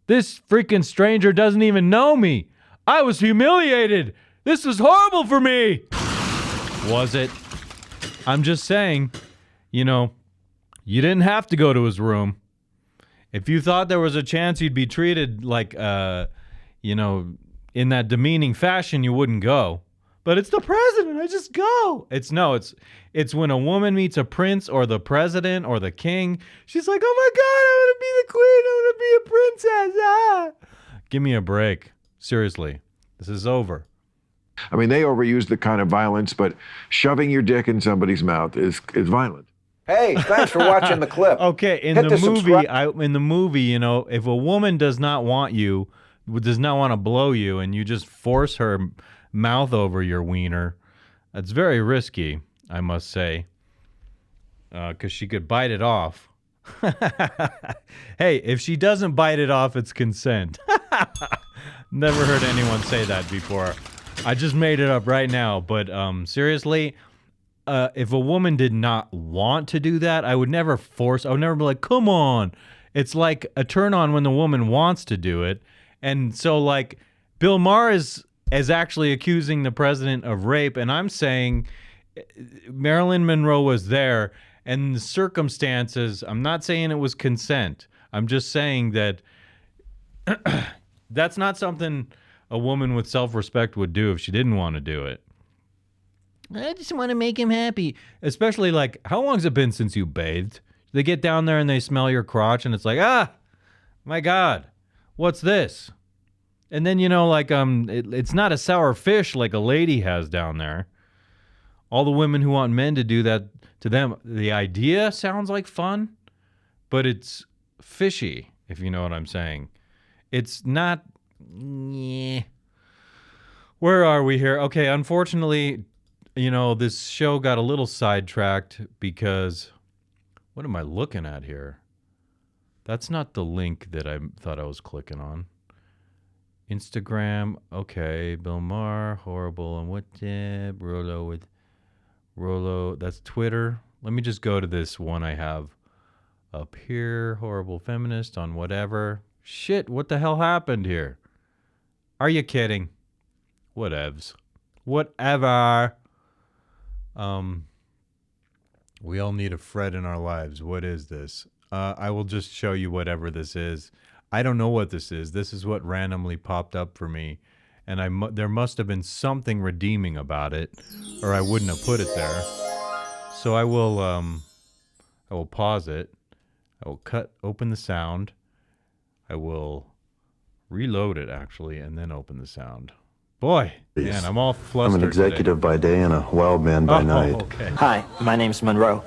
this freaking stranger doesn't even know me. I was humiliated. This was horrible for me. Was it? I'm just saying, you didn't have to go to his room. If you thought there was a chance you'd be treated like, in that demeaning fashion, you wouldn't go. But it's the president. I just go. It's when a woman meets a prince or the president or the king. She's like, oh my God, I want to be the queen. I want to be a princess. Ah. Give me a break. Seriously, this is over. I mean, they overuse the kind of violence, but shoving your dick in somebody's mouth is violent. Hey, thanks for watching the clip. Okay, in the movie, if a woman does not want to blow you, and you just force her mouth over your wiener, that's very risky, I must say, because she could bite it off. Hey, if she doesn't bite it off, it's consent. Never heard anyone say that before. I just made it up right now, but seriously, if a woman did not want to do that, I would never be like, come on. It's like a turn on when the woman wants to do it. And so like Bill Maher is actually accusing the president of rape, and I'm saying Marilyn Monroe was there, and the circumstances, I'm not saying it was consent. I'm just saying that that's not something a woman with self-respect would do if she didn't want to do it. I just want to make him happy. Especially, like, how long's it been since you bathed? They get down there and they smell your crotch, and it's like, my God, what's this? And then, like, it's not a sour fish like a lady has down there. All the women who want men to do that to them, the idea sounds like fun, but it's fishy, if you know what I'm saying. It's not... Where are we here? Okay, unfortunately, this show got a little sidetracked because... What am I looking at here? That's not the link that I thought I was clicking on. Instagram, okay. Bill Maher, horrible on WhatsApp. Rollo, that's Twitter. Let me just go to this one I have up here. Horrible feminist on whatever. Shit, what the hell happened here? Are you kidding? Whatevs. Whatever. We all need a Fred in our lives. What is this? I will just show you whatever this is. I don't know what this is. This is what randomly popped up for me. And there must have been something redeeming about it, or I wouldn't have put it there. So I will pause it. I will open the sound. I will reload it, actually, and then open the sound. Boy, man, I'm all flustered. I'm an executive by day and a wild man by night. Okay. Hi, my name's Monroe.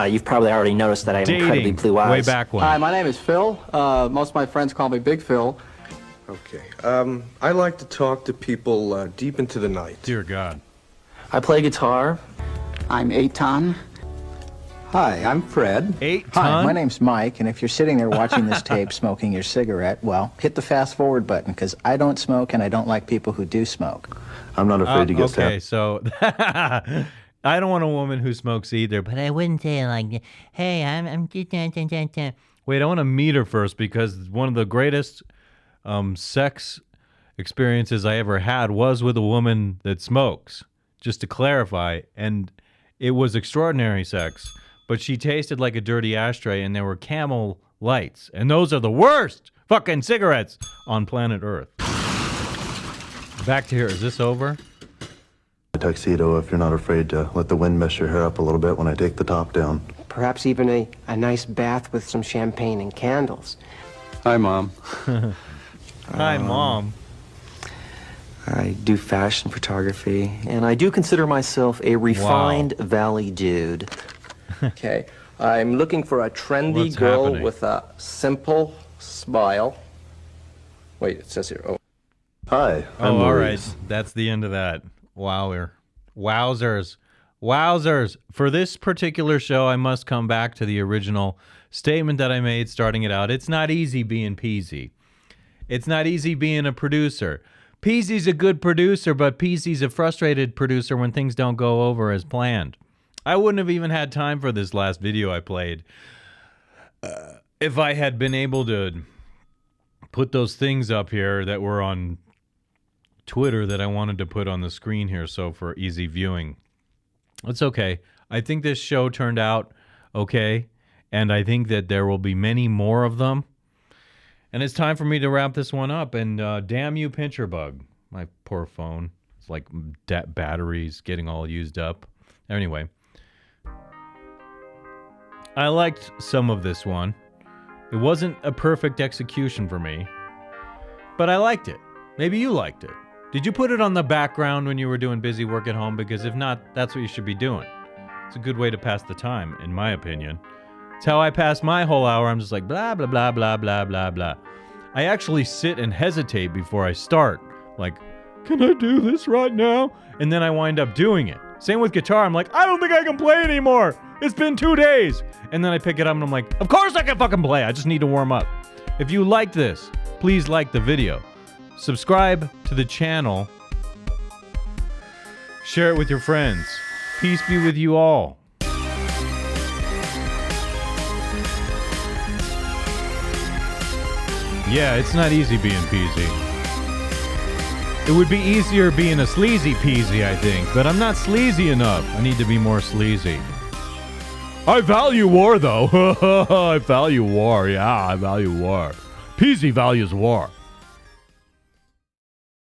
You've probably already noticed that I have incredibly blue eyes. Way back when. Hi, my name is Phil. Most of my friends call me Big Phil. Okay. I like to talk to people deep into the night. Dear God. I play guitar. I'm Eitan. Hi, I'm Fred. Hi, my name's Mike, and if you're sitting there watching this tape smoking your cigarette, well, hit the fast forward button, because I don't smoke, and I don't like people who do smoke. I'm not afraid to get stabbed. Okay, so I don't want a woman who smokes either, but I wouldn't say it like, hey, I'm Wait, I want to meet her first, because one of the greatest sex experiences I ever had was with a woman that smokes, just to clarify, and it was extraordinary sex. But she tasted like a dirty ashtray, and there were Camel lights. And those are the worst fucking cigarettes on planet Earth. Back to here. Is this over? A tuxedo if you're not afraid to let the wind mess your hair up a little bit when I take the top down. Perhaps even a nice bath with some champagne and candles. Hi, Mom. Hi, Mom. I do fashion photography, and I do consider myself a refined valley dude. Okay. I'm looking for a trendy girl with a simple smile. Wait, it says here. Oh. Hi. I'm all Maurice. Right. That's the end of that. Wowzers. For this particular show, I must come back to the original statement that I made starting it out. It's not easy being Peazy. It's not easy being a producer. Peazy's a good producer, but Peazy's a frustrated producer when things don't go over as planned. I wouldn't have even had time for this last video I played if I had been able to put those things up here that were on Twitter that I wanted to put on the screen here, so for easy viewing. It's okay. I think this show turned out okay, and I think that there will be many more of them. And it's time for me to wrap this one up, and damn you, Pincher Bug. My poor phone. It's like batteries getting all used up. Anyway. I liked some of this one. It wasn't a perfect execution for me, but I liked it. Maybe you liked it. Did you put it on the background when you were doing busy work at home? Because if not, that's what you should be doing. It's a good way to pass the time, in my opinion. It's how I pass my whole hour. I'm just like, blah, blah, blah, blah, blah, blah, blah. I actually sit and hesitate before I start. Like, can I do this right now? And then I wind up doing it. Same with guitar. I'm like, I don't think I can play anymore. It's been 2 days. And then I pick it up and I'm like, of course I can fucking play. I just need to warm up. If you like this, please like the video. Subscribe to the channel. Share it with your friends. Peace be with you all. Yeah, it's not easy being Peazy. It would be easier being a sleazy Peazy, I think, but I'm not sleazy enough. I need to be more sleazy. I value war, though. I value war. Yeah, I value war. Peazy values war.